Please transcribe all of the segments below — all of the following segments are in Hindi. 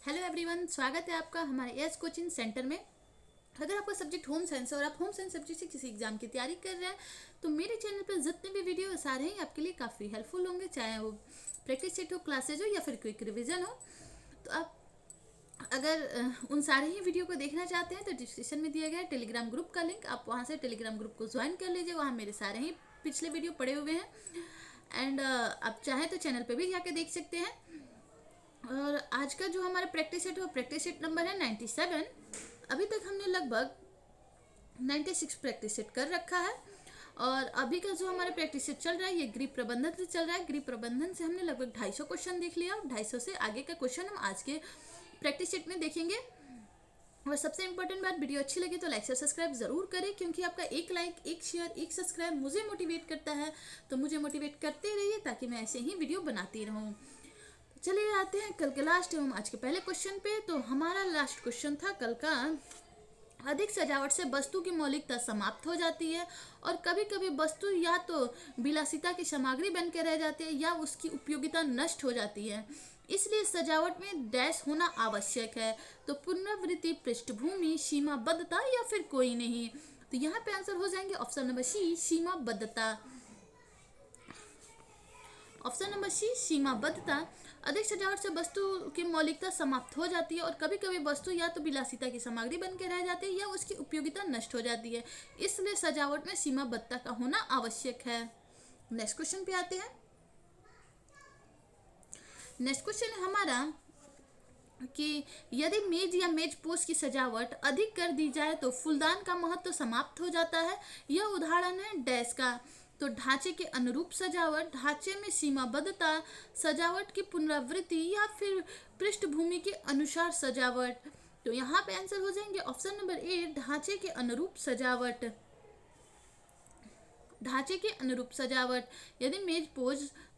हेलो एवरीवन, स्वागत है आपका हमारे एस कोचिंग सेंटर में। अगर आपका सब्जेक्ट होम साइंस है और आप होम साइंस सब्जेक्ट से किसी एग्जाम की तैयारी कर रहे हैं तो मेरे चैनल पर जितने भी वीडियो आ रहे हैं आपके लिए काफ़ी हेल्पफुल होंगे, चाहे वो प्रैक्टिस सेट हो, क्लासेज हो या फिर क्विक रिविजन हो। तो आप अगर उन सारे ही वीडियो को देखना चाहते हैं तो डिस्क्रिप्शन में दिया गया है टेलीग्राम ग्रुप का लिंक, आप वहाँ से टेलीग्राम ग्रुप को ज्वाइन कर लीजिए। वहाँ मेरे सारे ही पिछले वीडियो पड़े हुए हैं एंड आप चाहें तो चैनल पर भी जाके देख सकते हैं। और आज का जो हमारा प्रैक्टिस सेट है वो प्रैक्टिस सेट नंबर है 97। अभी तक हमने लगभग 96 प्रैक्टिस सेट कर रखा है और अभी का जो हमारा प्रैक्टिस सेट चल रहा है ये गृह प्रबंधन से चल रहा है। गृह प्रबंधन से हमने लगभग 250 क्वेश्चन देख लिया और 250 से आगे का क्वेश्चन हम आज के प्रैक्टिस सेट में देखेंगे। और सबसे इंपॉर्टेंट बात, वीडियो अच्छी लगी तो लाइक और सब्सक्राइब जरूर करें, क्योंकि आपका एक लाइक, एक शेयर, एक सब्सक्राइब मुझे मोटिवेट करता है। तो मुझे मोटिवेट करते रहिए ताकि मैं ऐसे ही वीडियो बनाती रहूँ। चलिए आते हैं कल के लास्ट एवं आज के पहले क्वेश्चन पे। तो हमारा लास्ट क्वेश्चन था कल का, अधिक सजावट से वस्तु की मौलिकता समाप्त हो जाती है और कभी कभी वस्तु या तो विलासिता की सामग्री बन के रह जाती है या उसकी उपयोगिता नष्ट हो जाती है, इसलिए सजावट में डैश होना आवश्यक है। तो पुनरावृत्ति, पृष्ठभूमि, सीमाबद्धता या फिर कोई नहीं। तो यहाँ पे आंसर हो जाएंगे ऑप्शन नंबर सी, सीमाबद्धता। ऑप्शन नंबर सी, सीमाबद्धता। अधिक सजावट से वस्तु की मौलिकता समाप्त हो जाती है और कभी कभी वस्तु या तो विलासिता की सामग्री बन के रह जाती है या उसकी उपयोगिता नष्ट हो जाती है, इसलिए सजावट में सीमाबद्धता का होना आवश्यक है। नेक्स्ट क्वेश्चन पे आते हैं। नेक्स्ट क्वेश्चन हमारा कि यदि मेज या मेज पोस्ट की सजावट अधिक कर दी जाए तो फूलदान का महत्व समाप्त हो जाता है। यह उदाहरण है डैश का। तो ढांचे के अनुरूप सजावट, ढांचे में सीमाबद्धता, सजावट की पुनरावृत्ति या फिर पृष्ठभूमि के अनुसार सजावट। तो यहाँ पे आंसर हो जाएंगे ऑप्शन नंबर ए, ढांचे के अनुरूप सजावट। ढांचे के अनुरूप सजावट। यदि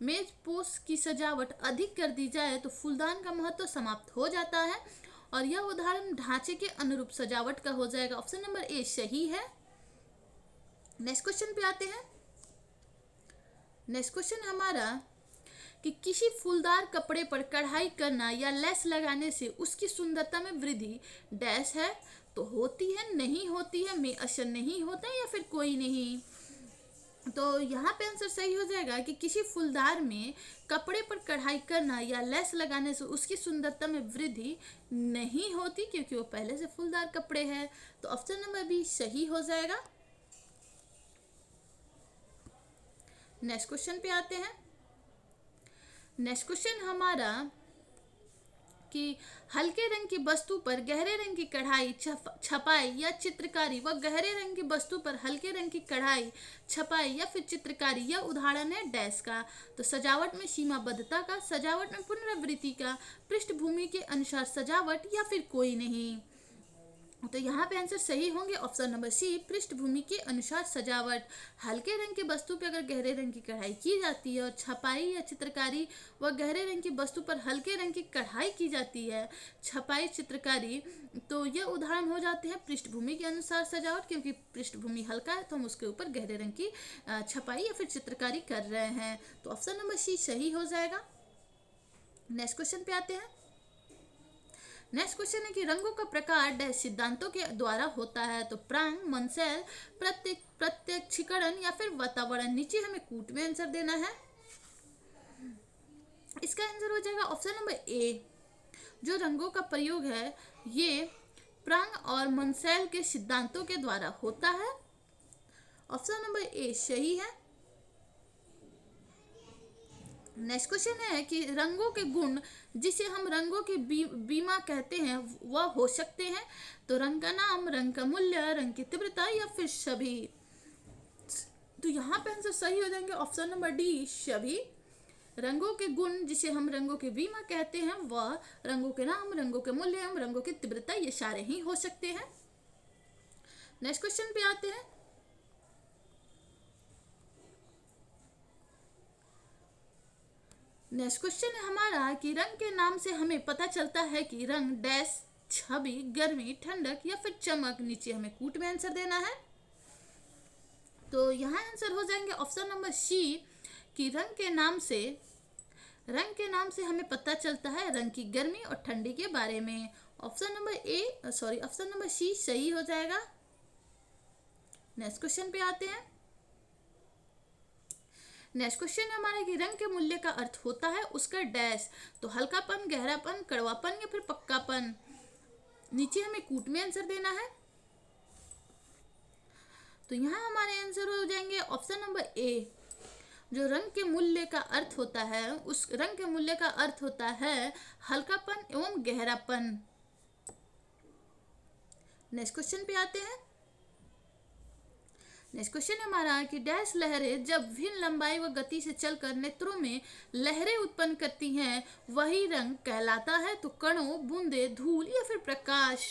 मेज पोज की सजावट अधिक कर दी जाए तो फूलदान का महत्व समाप्त हो जाता है और यह उदाहरण ढांचे के अनुरूप सजावट का हो जाएगा। ऑप्शन नंबर ए सही है। नेक्स्ट क्वेश्चन पे आते हैं। नेक्स्ट क्वेश्चन हमारा कि किसी फूलदार कपड़े पर कढ़ाई करना या लेस लगाने से उसकी सुंदरता में वृद्धि डैश है। तो होती है, नहीं होती है, में असर नहीं होता या फिर कोई नहीं। तो यहाँ पे आंसर सही हो जाएगा कि किसी फूलदार में कपड़े पर कढ़ाई करना या लेस लगाने से उसकी सुंदरता में वृद्धि नहीं होती, क्योंकि वो पहले से फूलदार कपड़े हैं। तो ऑप्शन नंबर बी सही हो जाएगा। नेक्स्ट क्वेश्चन पे आते हैं। नेक्स्ट क्वेश्चन हमारा कि हल्के रंग की वस्तु पर गहरे रंग की कढ़ाई, छपाई या चित्रकारी व गहरे रंग की वस्तु पर हल्के रंग की कढ़ाई, छपाई या फिर चित्रकारी, यह उदाहरण है डैश का। तो सजावट में सीमाबद्धता का, सजावट में पुनरावृत्ति का, पृष्ठभूमि के अनुसार सजावट या फिर कोई नहीं। तो यहाँ पे आंसर सही होंगे ऑप्शन नंबर सी, पृष्ठभूमि के अनुसार सजावट। हल्के रंग की वस्तु पर अगर गहरे रंग की कढ़ाई की जाती है और छपाई या चित्रकारी व गहरे रंग की वस्तु पर हल्के रंग की कढ़ाई की जाती है, छपाई, चित्रकारी, तो यह उदाहरण हो जाते हैं पृष्ठभूमि के अनुसार सजावट, क्योंकि पृष्ठभूमि हल्का है तो हम उसके ऊपर गहरे रंग की छपाई या फिर चित्रकारी कर रहे हैं। तो ऑप्शन नंबर सी सही हो जाएगा। नेक्स्ट क्वेश्चन पे आते हैं। नेक्स्ट क्वेश्चन है कि रंगों का प्रकार डैश सिद्धांतों के द्वारा होता है। तो प्रांग, मनसेल, प्रत्यक्षीकरण या फिर वातावरण। नीचे हमें कूट में आंसर देना है। इसका आंसर हो जाएगा ऑप्शन नंबर ए। जो रंगों का प्रयोग है ये प्रांग और मनसेल के सिद्धांतों के द्वारा होता है। ऑप्शन नंबर ए सही है। नेक्स्ट क्वेश्चन है कि रंगों के गुण जिसे हम रंगों के बीमा कहते हैं वह हो सकते हैं। तो रंग का नाम, रंग का मूल्य, रंग की तीव्रता या फिर सभी। तो यहाँ पे आंसर सही हो जाएंगे ऑप्शन नंबर डी सभी। रंगों के गुण जिसे हम रंगों के बीमा कहते हैं वह रंगों के नाम, रंगों के मूल्य एवं रंगों की तीव्रता, ये सारे ही हो सकते हैं। नेक्स्ट क्वेश्चन पे आते हैं। नेक्स्ट क्वेश्चन है हमारा कि रंग के नाम से हमें पता चलता है कि रंग डैश, छवि, गर्मी, ठंडक या फिर चमक। नीचे हमें कूट में आंसर देना है। तो यहाँ आंसर हो जाएंगे ऑप्शन नंबर सी कि रंग के नाम से रंग के नाम से हमें पता चलता है रंग की गर्मी और ठंडी के बारे में। ऑप्शन नंबर सी सही हो जाएगा। नेक्स्ट क्वेश्चन पे आते हैं। नेक्स्ट क्वेश्चन हमारा कि रंग के मूल्य का अर्थ होता है उसका डैश। तो हल्कापन, गहरापन, कड़वापन या फिर पक्कापन। नीचे हमें कूट में आंसर देना है। तो यहाँ हमारे आंसर हो जाएंगे ऑप्शन नंबर ए। जो रंग के मूल्य का अर्थ होता है, उस रंग के मूल्य का अर्थ होता है हल्कापन एवं गहरापन। नेक्स्ट क्वेश्चन पे आते हैं। नेक्स्ट क्वेश्चन हमारा कि डैश लहरें जब भिन्न लंबाई व गति से चलकर नेत्रों में लहरें उत्पन्न करती हैं वही रंग कहलाता है। तो कणों, बूंदे, धूल या फिर प्रकाश।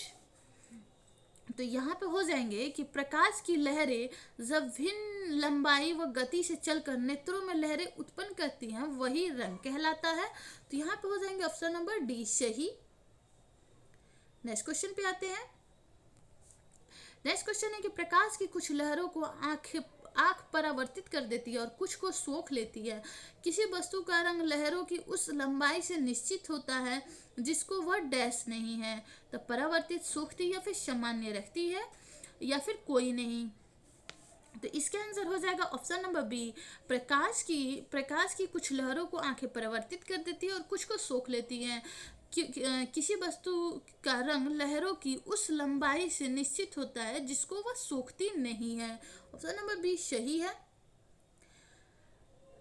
तो यहाँ पे हो जाएंगे कि प्रकाश की लहरें जब भिन्न लंबाई व गति से चलकर नेत्रों में लहरें उत्पन्न करती हैं वही रंग कहलाता है। तो यहाँ पे हो जाएंगे ऑप्शन नंबर डी सही। नेक्स्ट क्वेश्चन पे आते हैं। नेक्स्ट क्वेश्चन है कि प्रकाश की कुछ लहरों को आँख परावर्तित कर देती है और कुछ को सोख लेती है। किसी वस्तु का रंग लहरों की उस लंबाई से निश्चित होता है जिसको वह डैश नहीं है। तो परावर्तित, सोखती या फिर सामान्य रखती है या फिर कोई नहीं। तो इसका आंसर हो जाएगा ऑप्शन नंबर बी। प्रकाश की कुछ लहरों को आंखें परावर्तित कर देती है और कुछ को सोख लेती हैं। किसी वस्तु का रंग लहरों की उस लंबाई से निश्चित होता है जिसको वह सोखती नहीं है। ऑप्शन नंबर बी सही है।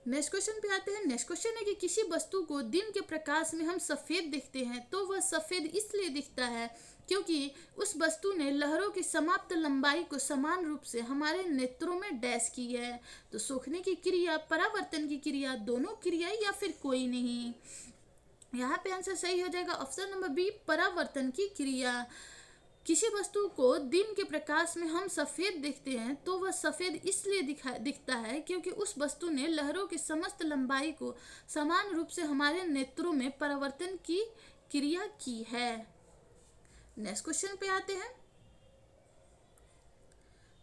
नेक्स्ट क्वेश्चन पे आते हैं। नेक्स्ट क्वेश्चन है कि किसी वस्तु को दिन के प्रकाश में हम सफ़ेद देखते हैं तो वह सफ़ेद इसलिए दिखता है क्योंकि उस वस्तु ने लहरों की समाप्त लंबाई को समान रूप से हमारे नेत्रों में डैश की है। तो सोखने की क्रिया, परावर्तन की क्रिया, दोनों क्रिया या फिर कोई नहीं। यहाँ पे आंसर सही हो जाएगा ऑप्शन नंबर बी, परावर्तन की क्रिया। किसी वस्तु को दिन के प्रकाश में हम सफ़ेद देखते हैं तो वह सफ़ेद इसलिए दिखता है क्योंकि उस वस्तु ने लहरों की समस्त लंबाई को समान रूप से हमारे नेत्रों में परावर्तन की क्रिया की है। नेक्स्ट क्वेश्चन पे आते हैं।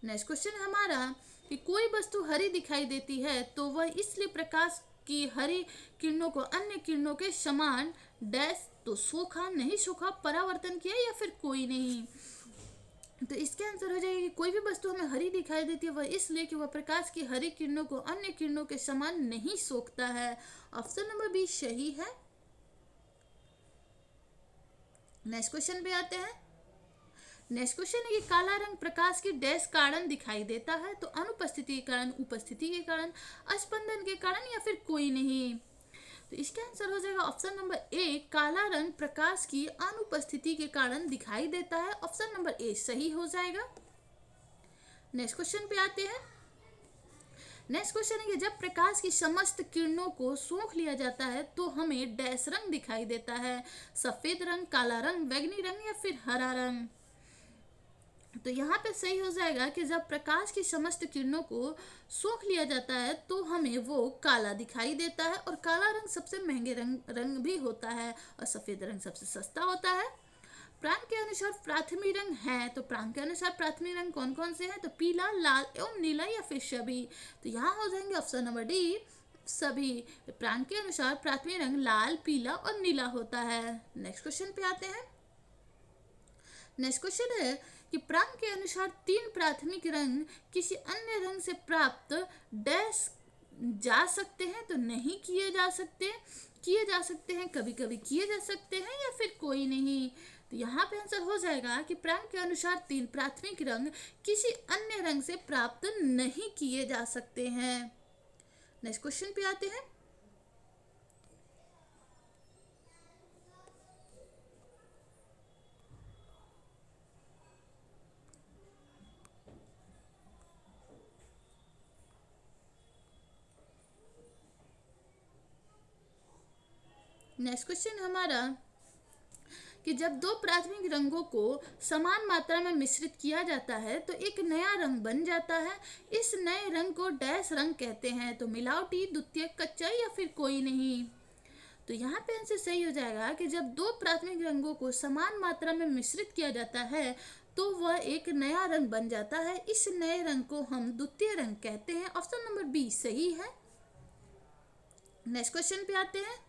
नेक्स्ट क्वेश्चन हमारा कि कोई वस्तु हरी दिखाई देती है तो वह इसलिए प्रकाश की हरी किरणों को अन्य किरणों के समान डैश। तो सोखा, नहीं सोखा, परावर्तन किया या फिर कोई नहीं। तो इसके आंसर हो जाएगा कि कोई भी वस्तु हमें हरी दिखाई देती है वह इसलिए कि वह प्रकाश की हरी किरणों को अन्य किरणों के समान नहीं सोखता है। ऑप्शन नंबर बी सही है। नेक्स्ट क्वेश्चन पे आते हैं। नेक्स्ट क्वेश्चन है कि काला रंग प्रकाश के डैश कारण दिखाई देता है। तो अनुपस्थिति के कारण, उपस्थिति के कारण, स्पंदन के कारण या फिर कोई नहीं। तो इसका आंसर हो जाएगा ऑप्शन नंबर ए। काला रंग प्रकाश की अनुपस्थिति के कारण दिखाई देता है। ऑप्शन नंबर ए सही हो जाएगा। नेक्स्ट क्वेश्चन पे आते हैं। नेक्स्ट क्वेश्चन है कि जब प्रकाश की समस्त किरणों को सोख लिया जाता है तो हमें डैश रंग दिखाई देता है। सफेद रंग, काला रंग, बैंगनी रंग या फिर हरा रंग। तो यहाँ पे सही हो जाएगा कि जब प्रकाश की समस्त किरणों को सोख लिया जाता है तो हमें वो काला दिखाई देता है। और काला रंग सबसे महंगे रंग भी होता है और सफ़ेद रंग सबसे सस्ता होता है। प्रांत के अनुसार प्राथमिक रंग है। तो प्रांत के अनुसार प्राथमिक रंग कौन कौन से हैं? तो पीला, लाल एवं नीला या फिर सभी। तो यहाँ हो जाएंगे ऑप्शन नंबर डी सभी। प्रांत के अनुसार प्राथमिक रंग लाल, पीला और नीला होता है। नेक्स्ट क्वेश्चन पे आते हैं। नेक्स्ट क्वेश्चन है कि प्रांत के अनुसार 3 प्राथमिक रंग किसी अन्य रंग से प्राप्त डैश जा सकते हैं। तो नहीं किए जा सकते, किए जा सकते हैं, कभी कभी किए जा सकते हैं या फिर कोई नहीं। तो यहाँ पे आंसर हो जाएगा कि प्रांत के अनुसार 3 प्राथमिक रंग किसी अन्य रंग से प्राप्त नहीं किए जा सकते हैं। नेक्स्ट क्वेश्चन पे आते हैं। नेक्स्ट क्वेश्चन हमारा कि जब 2 प्राथमिक रंगों को समान मात्रा में मिश्रित किया जाता है तो एक नया रंग बन जाता है। इस नए रंग को डैश रंग कहते हैं। तो मिलावटी, द्वितीयक, कच्चा या फिर कोई नहीं। तो यहाँ पे आंसर सही हो जाएगा कि जब 2 प्राथमिक रंगों को समान मात्रा में मिश्रित किया जाता है तो वह एक नया रंग बन जाता है। इस नए रंग को हम द्वितीय रंग कहते हैं। ऑप्शन नंबर बी सही है। नेक्स्ट क्वेश्चन पे आते हैं।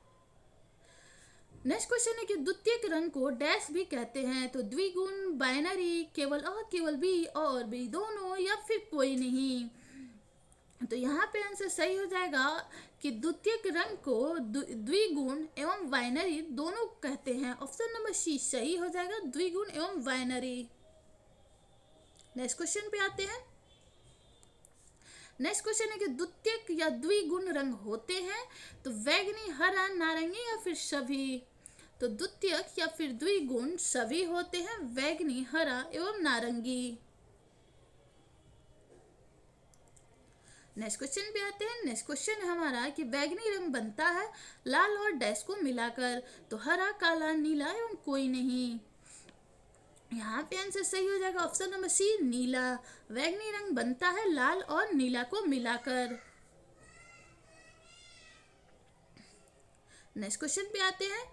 नेक्स्ट क्वेश्चन है कि द्वितीयक रंग को डैश भी कहते हैं, तो द्विगुण, बाइनरी, केवल अ केवल बी और बी दोनों, या फिर कोई नहीं। तो यहाँ पे आंसर सही हो जाएगा कि द्वितीयक रंग को द्विगुण एवं बाइनरी दोनों कहते हैं। ऑप्शन नंबर सी सही हो जाएगा, द्विगुण एवं बाइनरी। नेक्स्ट क्वेश्चन पे आते हैं। नेक्स्ट क्वेश्चन है कि द्वितीयक या द्विगुण रंग होते हैं, तो बैंगनी, हरा, नारंगी या फिर सभी। तो द्वितीयक या फिर द्विगुण सभी होते हैं, बैंगनी, हरा एवं नारंगी। नेक्स्ट क्वेश्चन पे आते हैं। नेक्स्ट क्वेश्चन है हमारा कि बैंगनी रंग बनता है लाल और डैश को मिलाकर, तो हरा, काला, नीला एवं कोई नहीं। यहाँ पे आंसर सही हो जाएगा ऑप्शन नंबर सी नीला। बैंगनी रंग बनता है लाल और नीला को मिलाकर। नेक्स्ट क्वेश्चन पे आते हैं।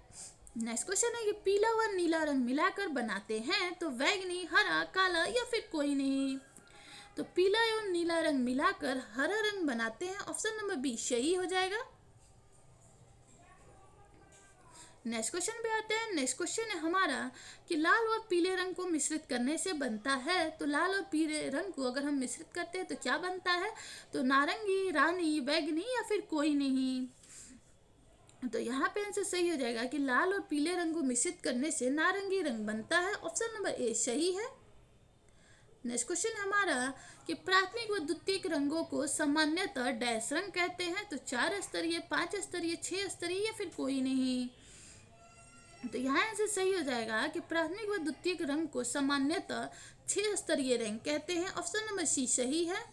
नेक्स्ट क्वेश्चन है कि पीला व नीला रंग मिलाकर बनाते हैं, तो बैंगनी, हरा, काला या फिर कोई नहीं। तो पीला एवं नीला रंग मिलाकर हरा रंग बनाते हैं, ऑप्शन नंबर बी सही हो जाएगा। नेक्स्ट क्वेश्चन पे आते हैं। नेक्स्ट क्वेश्चन है हमारा कि लाल और पीले रंग को मिश्रित करने से बनता है, तो लाल और पीले रंग को अगर हम मिश्रित करते हैं तो क्या बनता है, तो नारंगी, रानी, बैंगनी या फिर कोई नहीं। तो यहाँ पे आंसर सही हो जाएगा कि लाल और पीले रंग को मिश्रित करने से नारंगी रंग बनता है, ऑप्शन नंबर ए सही है। नेक्स्ट क्वेश्चन हमारा कि प्राथमिक व द्वितीयक रंगों को सामान्यतः डैश रंग कहते हैं, तो 4 स्तरीय, 5 स्तरीय, 6 स्तरीय या फिर कोई नहीं। तो यहाँ आंसर सही हो जाएगा कि प्राथमिक व द्वितीयक रंग को सामान्यतः 6 स्तरीय रंग कहते हैं, ऑप्शन नंबर सी सही है।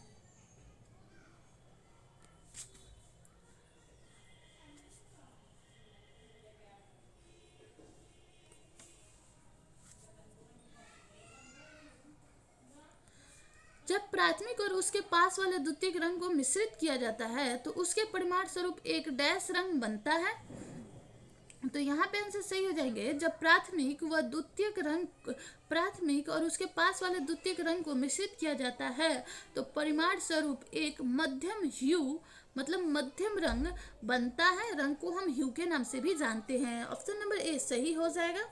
जब प्राथमिक और उसके पास वाले द्वितीयक रंग को मिश्रित किया जाता है, तो उसके परिमाण स्वरूप एक डैश रंग बनता है। तो यहाँ पे आंसर सही हो जाएंगे, जब प्राथमिक व द्वितीयक रंग, प्राथमिक और उसके पास वाले द्वितीयक रंग को मिश्रित किया जाता है, तो परिमाण स्वरूप एक मध्यम ह्यू मतलब मध्यम रंग बनता है। रंग को हम ह्यू के नाम से भी जानते हैं, ऑप्शन नंबर ए सही हो जाएगा।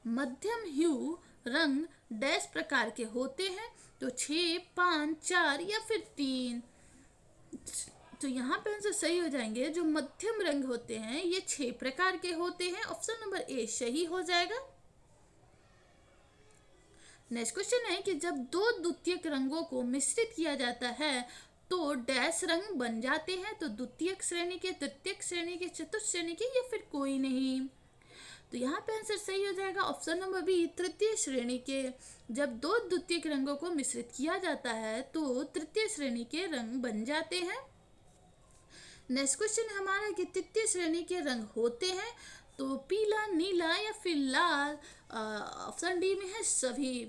मध्यम ह्यू रंग डैश प्रकार के होते हैं, तो 6, 5, 4 या फिर 3। तो यहाँ पे आंसर सही हो जाएंगे, जो मध्यम रंग होते हैं ये 6 प्रकार के होते हैं, ऑप्शन नंबर ए सही हो जाएगा। नेक्स्ट क्वेश्चन है कि जब दो द्वितीयक रंगों को मिश्रित किया जाता है तो डैश रंग बन जाते हैं, तो द्वितीयक श्रेणी के, तृतीयक श्रेणी के, चतुर्थ श्रेणी के या फिर कोई नहीं। तो यहाँ पे आंसर सही हो जाएगा ऑप्शन नंबर बी तृतीय श्रेणी के। जब दो द्वितीयक रंगों को मिश्रित किया जाता है तो तृतीय श्रेणी के रंग बन जाते हैं। नेक्स्ट क्वेश्चन हमारा कि तृतीय श्रेणी के रंग होते हैं, तो पीला, नीला या फिर लाल, ऑप्शन डी में है सभी।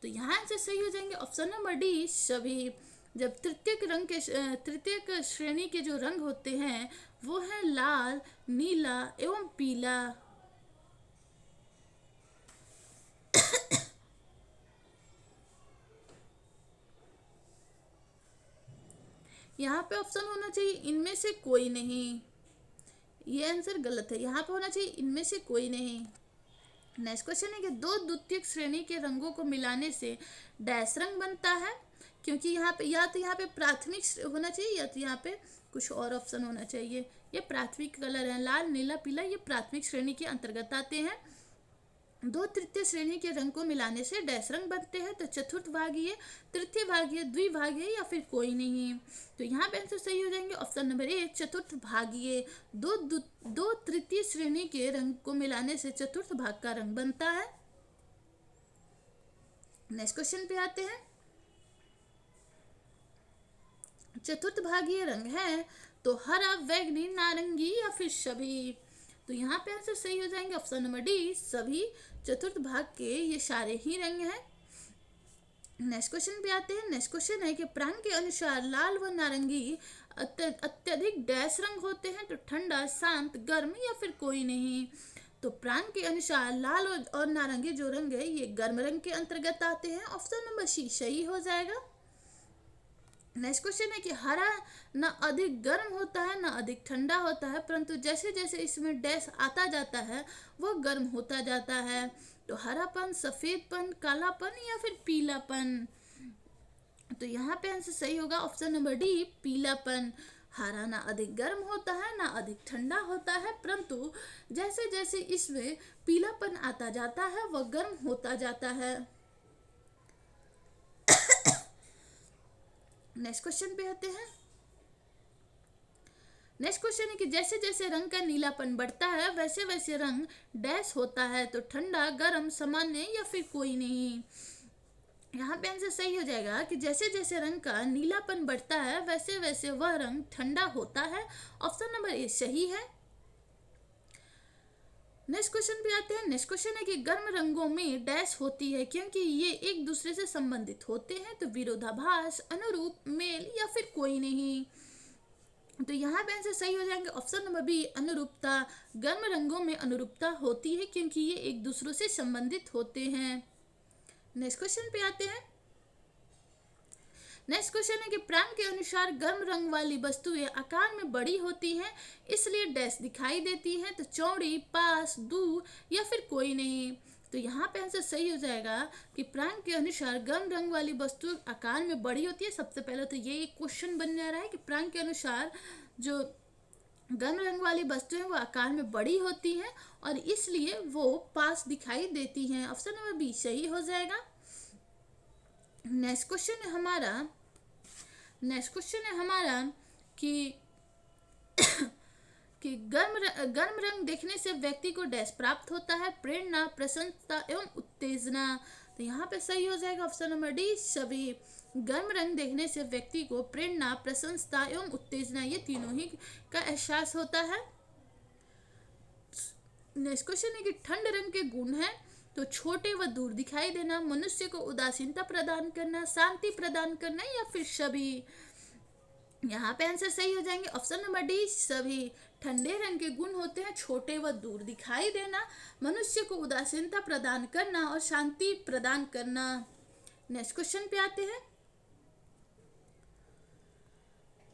तो यहाँ आंसर सही हो जाएंगे ऑप्शन नंबर डी सभी। जब तृतीयक रंग के, तृतीयक श्रेणी के जो रंग होते हैं वो है लाल, नीला एवं पीला। यहाँ पे ऑप्शन होना चाहिए इनमें से कोई नहीं, ये आंसर गलत है। यहाँ पे होना चाहिए इनमें से कोई नहीं। नेक्स्ट क्वेश्चन है कि दो द्वितीयक श्रेणी के रंगों को मिलाने से डैश रंग बनता है, क्योंकि यहाँ पे या तो यहाँ पे प्राथमिक होना चाहिए या तो यहाँ पे कुछ और ऑप्शन होना चाहिए। ये प्राथमिक कलर है, लाल, नीला, पीला, ये प्राथमिक श्रेणी के अंतर्गत आते हैं। दो तृतीय श्रेणी के रंग को मिलाने से डैश रंग बनते हैं, तो चतुर्थ भागीय, तृतीय भागीय, द्विभागीय या फिर कोई नहीं। तो यहाँ पे आंसर सही हो जाएंगे ऑप्शन नंबर ए चतुर्थ भागीय। दो तृतीय श्रेणी के रंग को मिलाने से चतुर्थ भाग का रंग बनता है। नेक्स्ट क्वेश्चन पे आते हैं। चतुर्थ भागीय रंग है तो हरा, बैंगनी, नारंगी या फिर सभी। तो यहाँ पे आंसर सही हो जाएंगे ऑप्शन नंबर डी सभी। चतुर्थ भाग के ये सारे ही रंग हैं। नेक्स्ट क्वेश्चन पे आते हैं। नेक्स्ट क्वेश्चन है कि प्रांग के अनुसार लाल व नारंगी अत्यधिक डैश रंग होते हैं, तो ठंडा, शांत, गर्म या फिर कोई नहीं। तो प्रांग के अनुसार लाल और नारंगी जो रंग है ये गर्म रंग के अंतर्गत आते हैं, ऑप्शन नंबर सी सही हो जाएगा। नेक्स्ट क्वेश्चन है कि हरा ना अधिक गर्म होता है ना अधिक ठंडा होता है, परंतु जैसे जैसे इसमें डैश आता जाता है वह गर्म होता जाता है। तो हरापन, सफेदपन, कालापन या फिर पीलापन। तो यहाँ पे आंसर सही होगा ऑप्शन नंबर डी, पीलापन। हरा ना अधिक गर्म होता है ना अधिक ठंडा होता है, परंतु जैसे जैसे इसमें पीलापन आता जाता है वह गर्म होता जाता है। नेक्स्ट क्वेश्चन पे आते हैं। नेक्स्ट क्वेश्चन है कि जैसे जैसे रंग का नीलापन बढ़ता है वैसे वैसे रंग डैश होता है। तो ठंडा, गर्म, सामान्य या फिर कोई नहीं। यहाँ पे आंसर सही हो जाएगा कि जैसे जैसे रंग का नीलापन बढ़ता है वैसे वैसे वह रंग ठंडा होता है। ऑप्शन नंबर ए सही है। नेक्स्ट क्वेश्चन पे आते हैं। नेक्स्ट क्वेश्चन है कि गर्म रंगों में डैश होती है क्योंकि ये एक दूसरे से संबंधित होते हैं। तो विरोधाभास, अनुरूप, मेल या फिर कोई नहीं। तो यहाँ पे आंसर सही हो जाएंगे ऑप्शन नंबर बी, अनुरूपता। गर्म रंगों में अनुरूपता होती है क्योंकि ये एक दूसरों से संबंधित होते हैं। नेक्स्ट क्वेश्चन पे आते हैं। नेक्स्ट क्वेश्चन है कि प्रांग के अनुसार गर्म रंग वाली वस्तुएं आकार में बड़ी होती हैं, इसलिए डैश दिखाई देती हैं। तो चौड़ी, पास, दूर या फिर कोई नहीं। तो यहाँ पे आंसर सही हो जाएगा कि प्रांग के अनुसार गर्म रंग वाली वस्तु आकार में बड़ी होती है। सबसे पहले तो ये एक क्वेश्चन बन जा रहा है कि प्रांग के अनुसार जो गर्म रंग वाली वस्तुएं वो आकार में बड़ी होती हैं और इसलिए वो पास दिखाई देती हैं। ऑप्शन नंबर बी सही हो जाएगा। नेक्स्ट क्वेश्चन है हमारा कि गर्म रंग देखने से व्यक्ति को डैश प्राप्त होता है, प्रेरणा, प्रसन्नता एवं उत्तेजना। तो यहाँ पे सही हो जाएगा ऑप्शन नंबर डी, सभी। गर्म रंग देखने से व्यक्ति को प्रेरणा, प्रसन्नता एवं उत्तेजना ये तीनों ही का एहसास होता है। नेक्स्ट क्वेश्चन है कि ठंड रंग के गुण है। तो छोटे व दूर दिखाई देना, मनुष्य को उदासीनता प्रदान करना, शांति प्रदान करना या फिर सभी। यहाँ पे आंसर सही हो जाएंगे ऑप्शन नंबर डी, सभी। ठंडे रंग के गुण होते हैं छोटे व दूर दिखाई देना, मनुष्य को उदासीनता प्रदान करना और शांति प्रदान करना। नेक्स्ट क्वेश्चन पे आते हैं।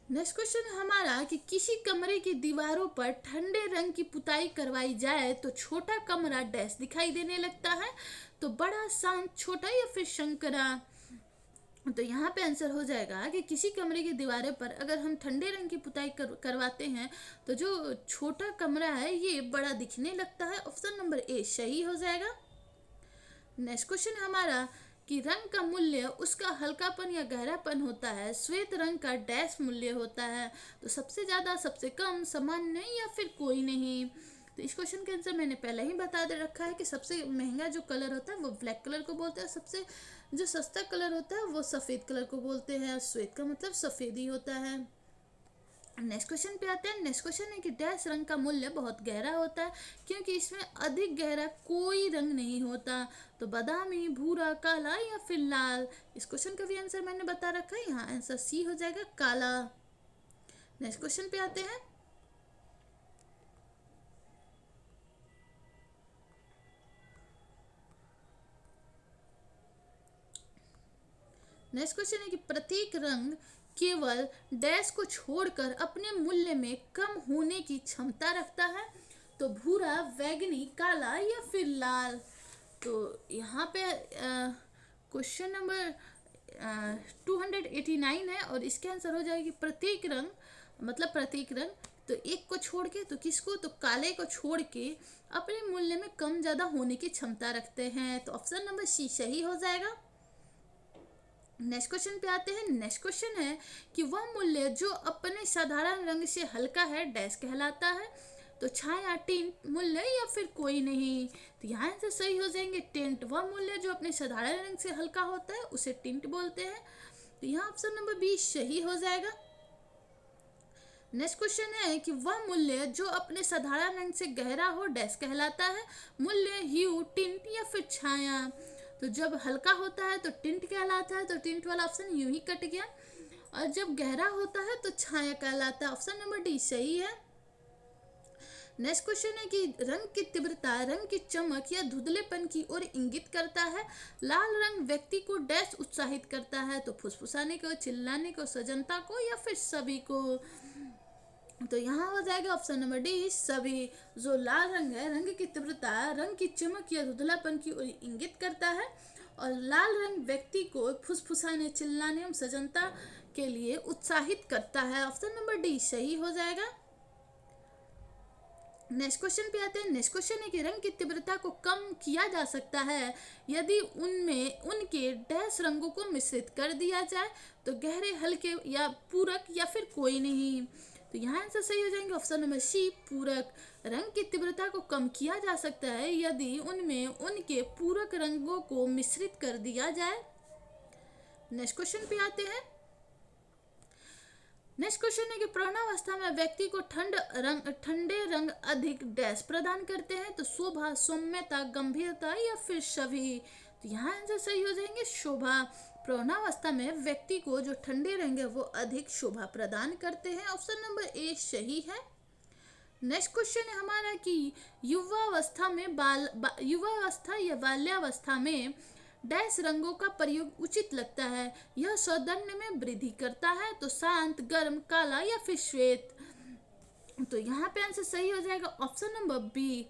नेक्स्ट क्वेश्चन है हमारा कि किसी कमरे की दीवारों पर ठंडे रंग की पुताई करवाई जाए तो छोटा कमरा डैश दिखाई देने लगता है। तो बड़ा, शांत, छोटा या फिर शंकरा। तो यहाँ पे आंसर हो जाएगा कि किसी कमरे की दीवारों पर अगर हम ठंडे रंग की पुताई करवाते हैं तो जो छोटा कमरा है ये बड़ा दिखने लगता है। ऑप्शन नंबर ए सही हो जाएगा। नेक्स्ट क्वेश्चन हमारा कि रंग का मूल्य उसका हल्कापन या गहरापन होता है। श्वेत रंग का डैश मूल्य होता है। तो सबसे ज़्यादा, सबसे कम, सामान्य या फिर कोई नहीं। तो इस क्वेश्चन के आंसर मैंने पहले ही बता दे रखा है कि सबसे महंगा जो कलर होता है वो ब्लैक कलर को बोलते हैं, सबसे जो सस्ता कलर होता है वो सफ़ेद कलर को बोलते हैं। श्वेत का मतलब सफ़ेद ही होता है। नेक्स्ट क्वेश्चन पे आते हैं। नेक्स्ट क्वेश्चन है कि डैश रंग का मूल्य बहुत गहरा होता है क्योंकि इसमें अधिक गहरा कोई रंग नहीं होता। तो बादामी, भूरा, काला या फिर लाल। इस क्वेश्चन का भी आंसर मैंने बता रखा है, यहाँ आंसर सी हो जाएगा, काला। नेक्स्ट क्वेश्चन पे आते हैं। नेक्स्ट क्वेश्चन है कि प्रत्येक रंग केवल डैश को छोड़कर अपने मूल्य में कम होने की क्षमता रखता है। तो भूरा, बैगनी, काला या फिर लाल। तो यहाँ पे क्वेश्चन नंबर 289 है और इसके आंसर हो जाएगी प्रत्येक रंग, मतलब प्रत्येक रंग। तो एक को छोड़ के, तो किसको, तो काले को छोड़ के अपने मूल्य में कम ज़्यादा होने की क्षमता रखते हैं। तो ऑप्शन नंबर सी सही हो जाएगा। नेक्स्ट क्वेश्चन पे आते हैं। नेक्स्ट क्वेश्चन है कि वह मूल्य जो अपने साधारण रंग से हल्का है डैश कहलाता है। तो छाया, टिंट, मूल्य या फिर कोई नहीं। तो यहाँ से सही हो जाएंगे टिंट। वह मूल्य जो अपने साधारण रंग से हल्का होता है उसे टिंट बोलते हैं। तो यहाँ ऑप्शन नंबर बी सही हो जाएगा। नेक्स्ट क्वेश्चन है कि वह मूल्य जो अपने साधारण रंग से गहरा हो डैश कहलाता है। मूल्य, ह्यू, टिंट या फिर छाया। तो जब हल्का होता है तो टिंट कहलाता है, तो टिंट वाला ऑप्शन यूं ही कट गया। और जब गहरा होता है तो छाया कहलाता है। ऑप्शन नंबर डी सही है। नेक्स्ट क्वेश्चन है कि रंग की तीव्रता रंग की चमक या धुंधलेपन की ओर इंगित करता है। लाल रंग व्यक्ति को डैश उत्साहित करता है, तो फुसफुसाने को, चिल्लाने को, सजनता को या फिर सभी को। तो यहाँ हो जाएगा ऑप्शन नंबर डी सभी। जो लाल रंग है रंग की तीव्रता रंग की चमक या धुंधलापन की ओर इंगित करता है, और लाल रंग व्यक्ति को फुसफुसाने, चिल्लाने एवं सजनता के लिए उत्साहित करता है। ऑप्शन नंबर डी सही हो जाएगा। नेक्स्ट क्वेश्चन पे आते हैं। नेक्स्ट क्वेश्चन है कि रंग की तीव्रता को कम किया जा सकता है यदि उनमें उनके डैश रंगों को मिश्रित कर दिया जाए, तो गहरे, हल्के या पूरक या फिर कोई नहीं। तो यहाँ आंसर सही हो जाएंगे ऑप्शन नंबर सी पूरक। रंग की तीव्रता को कम किया जा सकता है यदि उनमें उनके पूरक रंगों को मिश्रित कर दिया जाए। नेक्स्ट क्वेश्चन पे आते हैं। नेक्स्ट क्वेश्चन है कि प्रौढ़ावस्था में व्यक्ति को ठंडे रंग अधिक डैश प्रदान करते हैं, तो शोभा, सौम्यता, गंभीरता या फिर सभी। तो यहाँ आंसर सही हो जाएंगे शोभा। प्रौढ़ावस्था में व्यक्ति को जो ठंडे रंग है वो अधिक शोभा प्रदान करते हैं। ऑप्शन नंबर ए सही है। नेक्स्ट क्वेश्चन है हमारा कि युवावस्था या बाल्यावस्था में डैश रंगों का प्रयोग उचित लगता है। यह सौंदर्य में वृद्धि करता है, तो शांत, गर्म, काला या फिर श्वेत। तो यहाँ पे आंसर सही हो जाएगा ऑप्शन नंबर बी।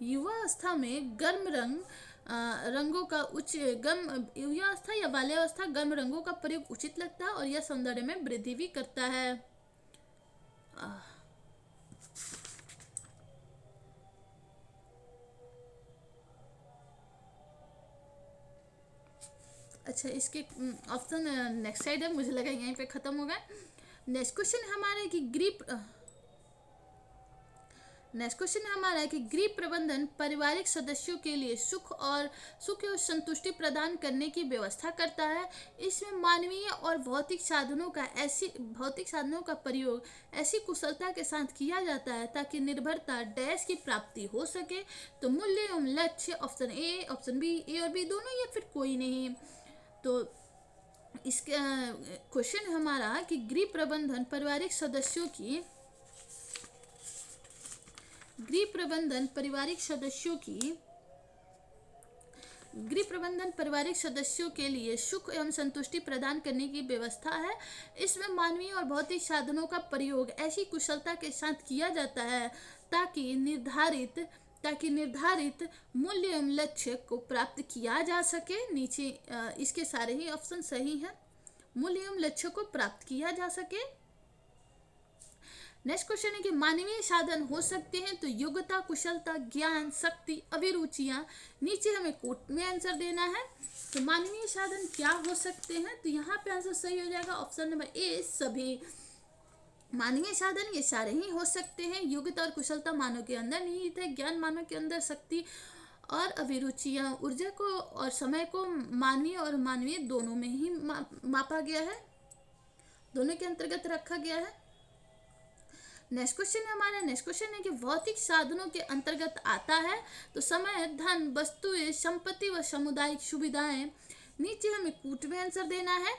युवावस्था में गर्म रंगों का युवावस्था या बाल्यावस्था गर्म रंगों का प्रयोग उचित लगता है, और यह सौंदर्य में वृद्धि भी करता है। अच्छा, इसके ऑप्शन नेक्स्ट साइड है, मुझे लगा यहीं पे खत्म होगा। नेक्स्ट क्वेश्चन हमारा कि गृह प्रबंधन पारिवारिक सदस्यों के लिए सुख और संतुष्टि प्रदान करने की व्यवस्था करता है। इसमें मानवीय और भौतिक साधनों का प्रयोग ऐसी कुशलता के साथ किया जाता है ताकि निर्भरता डैश की प्राप्ति हो सके। तो मूल्य एवं लक्ष्य option A, option B, A और बी दोनों या फिर कोई नहीं। तो इसका क्वेश्चन हमारा कि गृह प्रबंधन पारिवारिक सदस्यों के लिए सुख एवं संतुष्टि प्रदान करने की व्यवस्था है। इसमें मानवीय और भौतिक साधनों का प्रयोग ऐसी कुशलता के साथ किया जाता है ताकि निर्धारित मूल्य एवं लक्ष्य को प्राप्त किया जा सके। नीचे इसके सारे ही ऑप्शन सही हैं। मूल्य एवं लक्ष्य को प्राप्त किया जा सके। नेक्स्ट क्वेश्चन है कि मानवीय साधन हो सकते हैं, तो योग्यता, कुशलता, ज्ञान, शक्ति, अभिरुचियां। नीचे हमें कोट में आंसर देना है। तो मानवीय साधन क्या हो सकते हैं, तो यहाँ पे आंसर सही हो जाएगा ऑप्शन नंबर ए सभी। मानवीय साधन ये सारे ही हो सकते हैं। योग्यता और कुशलता मानव के अंदर निहित है, ज्ञान मानव के अंदर, शक्ति और अभिरुचियां, ऊर्जा को और समय को मानवीय दोनों में ही मापा गया है, दोनों के अंतर्गत रखा गया है। नेक्स्ट क्वेश्चन है कि भौतिक साधनों के अंतर्गत आता है, तो समय, धन, वस्तुएं, संपत्ति व सामुदायिक सुविधाएं। नीचे हमें कूट में आंसर देना है।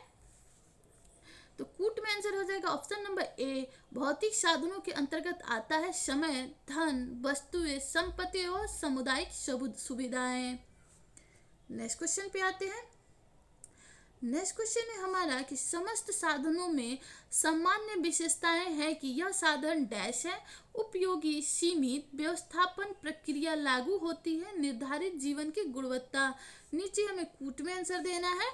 तो कूट में आंसर हो जाएगा ऑप्शन नंबर ए। भौतिक साधनों के अंतर्गत आता है समय, धन, वस्तुएं, संपत्ति और सामुदायिक सुविधाएं। नेक्स्ट क्वेश्चन पे आते हैं। नेक्स्ट क्वेश्चन है हमारा कि समस्त साधनों में सामान्य विशेषताएं हैं कि यह साधन डैश है, उपयोगी, सीमित, व्यवस्थापन प्रक्रिया लागू होती है, निर्धारित जीवन की गुणवत्ता। नीचे हमें कूट में आंसर देना है।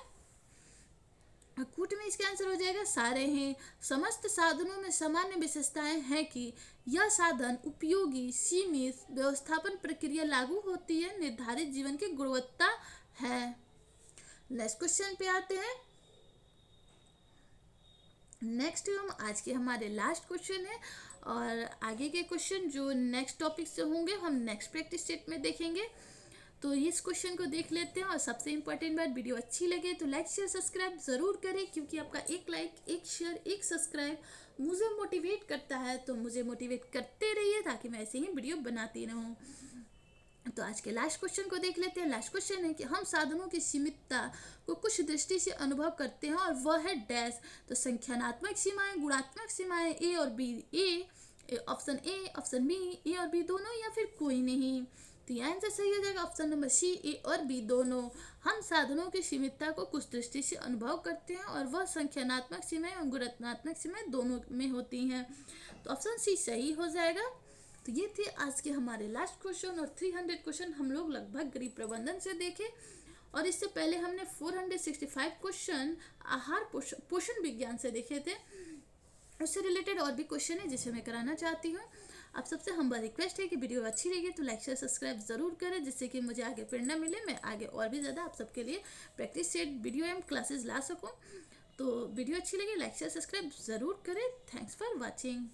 कूट में इसका आंसर हो जाएगा सारे हैं। समस्त साधनों में सामान्य विशेषताएं हैं कि यह साधन उपयोगी, सीमित, व्यवस्थापन प्रक्रिया लागू होती है, निर्धारित जीवन की गुणवत्ता है। नेक्स्ट क्वेश्चन पे आते हैं। नेक्स्ट हम आज के हमारे लास्ट क्वेश्चन है, और आगे के क्वेश्चन जो नेक्स्ट टॉपिक से होंगे हम नेक्स्ट प्रैक्टिस सेट में देखेंगे। तो इस क्वेश्चन को देख लेते हैं। और सबसे इम्पोर्टेंट बात, वीडियो अच्छी लगे तो लाइक शेयर सब्सक्राइब ज़रूर करें, क्योंकि आपका एक लाइक, एक शेयर, एक सब्सक्राइब मुझे मोटिवेट करता है। तो मुझे मोटिवेट करते रहिए ताकि मैं ऐसे ही वीडियो बनाती रहूँ। तो आज के लास्ट क्वेश्चन को देख लेते हैं। लास्ट क्वेश्चन है कि हम साधनों की सीमितता को कुछ दृष्टि से अनुभव करते हैं, और वह है डैश। तो संख्यात्मक सीमाएं, गुणात्मक सीमाएं, ए और B. A option A, option B, A और बी दोनों, या फिर कोई नहीं। तो यह आंसर सही हो जाएगा ऑप्शन नंबर सी, ए और बी दोनों। हम साधनों की सीमितता को कुछ दृष्टि से अनुभव करते हैं और वह संख्यात्मक सीमाएं और गुणात्मक सीमाएं दोनों में होती हैं। तो ऑप्शन सी सही हो जाएगा। तो ये थे आज के हमारे लास्ट क्वेश्चन, और 300 क्वेश्चन हम लोग लगभग गरीब प्रबंधन से देखे। और इससे पहले हमने 465 क्वेश्चन आहार पोषण विज्ञान से देखे थे। उससे रिलेटेड और भी क्वेश्चन है जिसे मैं कराना चाहती हूँ। आप सबसे हम्बल रिक्वेस्ट है कि वीडियो अच्छी लगी तो लाइक शेयर सब्सक्राइब ज़रूर करें, जिससे कि मुझे आगे प्रेरणा मिले, मैं आगे और भी ज़्यादा आप सबके लिए प्रैक्टिस सेट वीडियो एवं क्लासेस ला सकूँ। तो वीडियो अच्छी लगी लाइक शेयर सब्सक्राइब ज़रूर करें। Thanks for watching.